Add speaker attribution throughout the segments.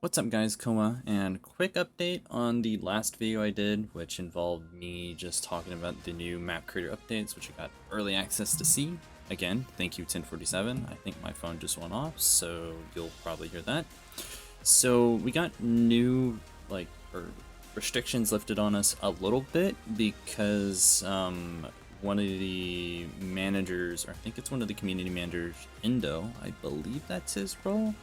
Speaker 1: What's up guys, Koma, and quick update on the last video I did, which involved me just talking about the new map creator updates, which I got early access to see. Again, thank you 1047, I think my phone just went off, so you'll probably hear that. So we got new, restrictions lifted on us a little bit because one of the managers, or I think it's one of the community managers, Indo, I believe that's his role.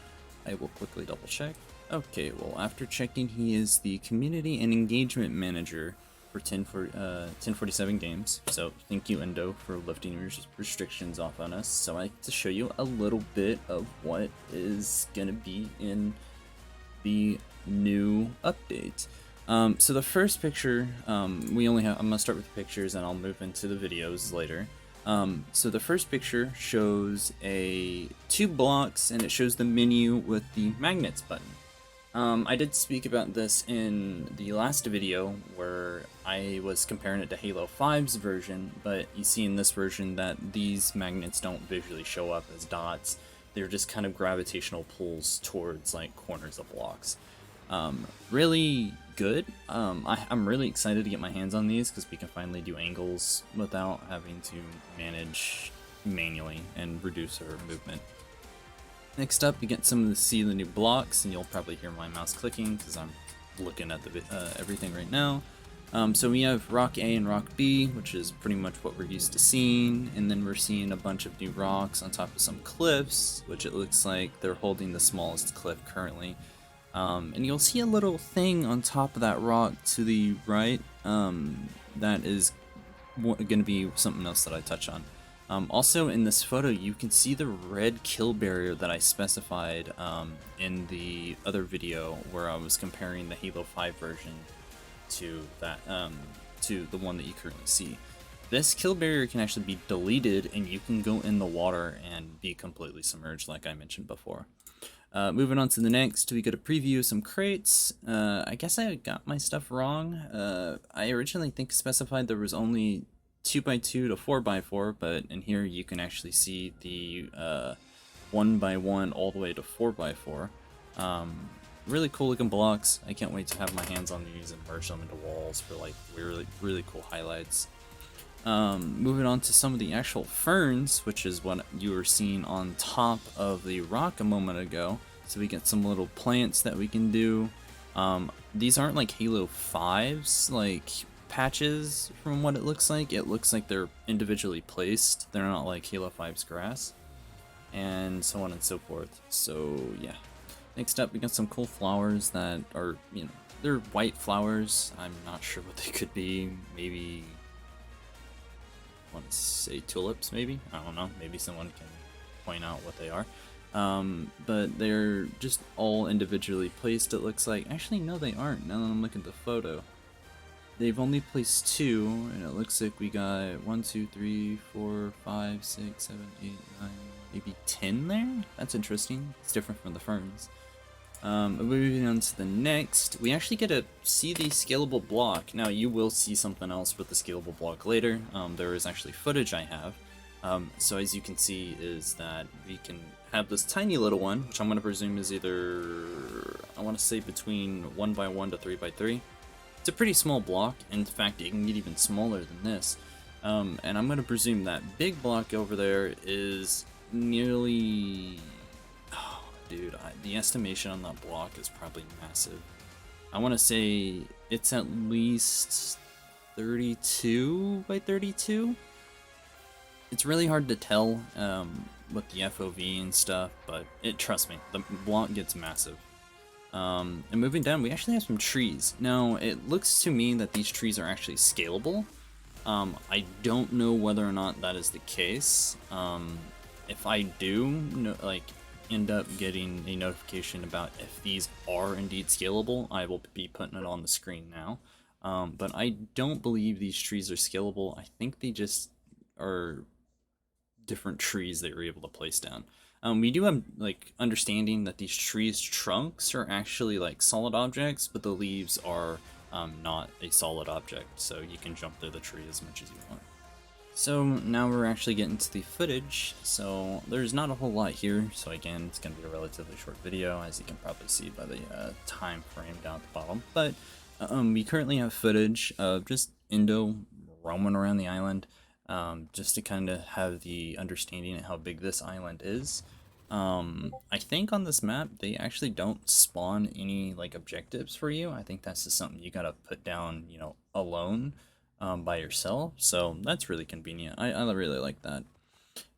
Speaker 1: I will quickly double check. Okay, well, after checking, he is the Community and Engagement Manager for 1047 games. So thank you, Endo, for lifting your restrictions off on us. So I like to show you a little bit of what is going to be in the new update. So the first picture, I'm going to start with the pictures and I'll move into the videos later. So the first picture shows two blocks and it shows the menu with the magnets button. I did speak about this in the last video where I was comparing it to Halo 5's version, but you see in this version that these magnets don't visually show up as dots. They're just kind of gravitational pulls towards like corners of blocks. Really good. I'm really excited to get my hands on these because we can finally do angles without having to manage manually and reduce our movement. Next up, you get see the new blocks, and you'll probably hear my mouse clicking because I'm looking at everything right now. So we have Rock A and Rock B, which is pretty much what we're used to seeing, and then we're seeing a bunch of new rocks on top of some cliffs, which it looks like they're holding the smallest cliff currently. And you'll see a little thing on top of that rock to the right that is going to be something else that I touch on. Also in this photo you can see the red kill barrier that I specified in the other video where I was comparing the Halo 5 version to that to the one that you currently see. This kill barrier can actually be deleted and you can go in the water and be completely submerged like I mentioned before. Moving on to the next, we get a preview of some crates. I guess I got my stuff wrong. I originally specified there was only 2x2 to 4x4, but in here you can actually see the 1x1 all the way to 4x4. Really cool looking blocks. I can't wait to have my hands on these and merge them into walls for like really cool highlights. Moving on to some of the actual ferns, which is what you were seeing on top of the rock a moment ago. So we get some little plants that we can do. These aren't like Halo 5's like patches from what it looks like. It looks like they're individually placed. They're not like Halo 5's grass. And so on and so forth. So yeah. Next up we got some cool flowers that are, they're white flowers. I'm not sure what they could be. Maybe I want to say tulips, maybe? I don't know. Maybe someone can point out what they are. But they're just all individually placed, it looks like. Actually, no, they aren't, now that I'm looking at the photo. They've only placed 2, and it looks like we got 1, 2, 3, 4, 5, 6, 7, 8, 9, maybe 10 there? That's interesting. It's different from the ferns. Moving on to the next, we actually get to see the scalable block. Now you will see something else with the scalable block later. There is actually footage I have. So as you can see is that we can have this tiny little one, which I'm going to presume is either, I want to say between 1x1 to 3x3. It's a pretty small block. In fact, it can get even smaller than this. And I'm going to presume that big block over there is nearly... Dude, the estimation on that block is probably massive. I want to say it's at least 32 by 32. It's really hard to tell with the FOV and stuff, but trust me, the block gets massive. And moving down, we actually have some trees. Now, it looks to me that these trees are actually scalable. I don't know whether or not that is the case. If I do, end up getting a notification about if these are indeed scalable, I will be putting it on the screen now. But I don't believe these trees are scalable. I think they just are different trees that you're able to place down. We do have understanding that these trees' trunks are actually like solid objects, but the leaves are not a solid object, so you can jump through the tree as much as you want. So now we're actually getting to the footage, so there's not a whole lot here, so again, it's going to be a relatively short video, as you can probably see by the time frame down at the bottom, but we currently have footage of just Indo roaming around the island, just to kind of have the understanding of how big this island is. I think on this map, they actually don't spawn any, like, objectives for you. I think that's just something you gotta put down, you know, alone. By yourself, so that's really convenient. I really like that.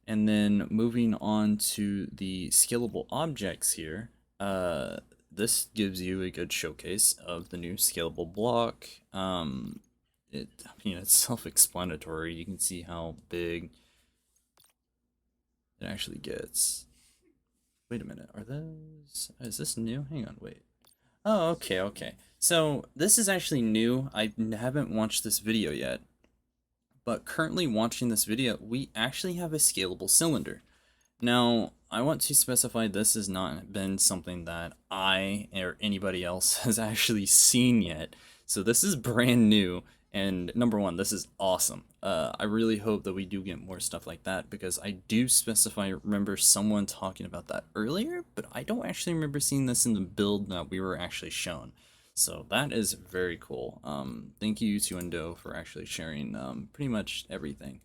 Speaker 1: And then moving on to the scalable objects here, this gives you a good showcase of the new scalable block. It's self-explanatory. You can see how big it actually gets. Wait a minute, is this new? Hang on, wait. Oh, okay. So this is actually new. I haven't watched this video yet, but currently watching this video, we actually have a scalable cylinder. Now, I want to specify this has not been something that I or anybody else has actually seen yet. So this is brand new, and number one, this is awesome. I really hope that we do get more stuff like that, because I do remember someone talking about that earlier, but I don't actually remember seeing this in the build that we were actually shown. So that is very cool. Thank you to Endo for actually sharing pretty much everything.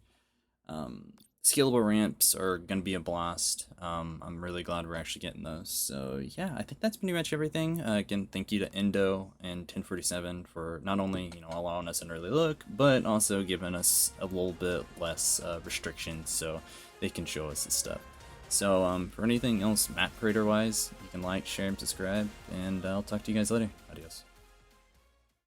Speaker 1: Scalable ramps are going to be a blast. I'm really glad we're actually getting those. So yeah, I think that's pretty much everything. Again, thank you to Endo and 1047 for not only, you know, allowing us an early look, but also giving us a little bit less restrictions so they can show us this stuff. So for anything else map creator wise, you can like, share, and subscribe, and I'll talk to you guys later. Adios.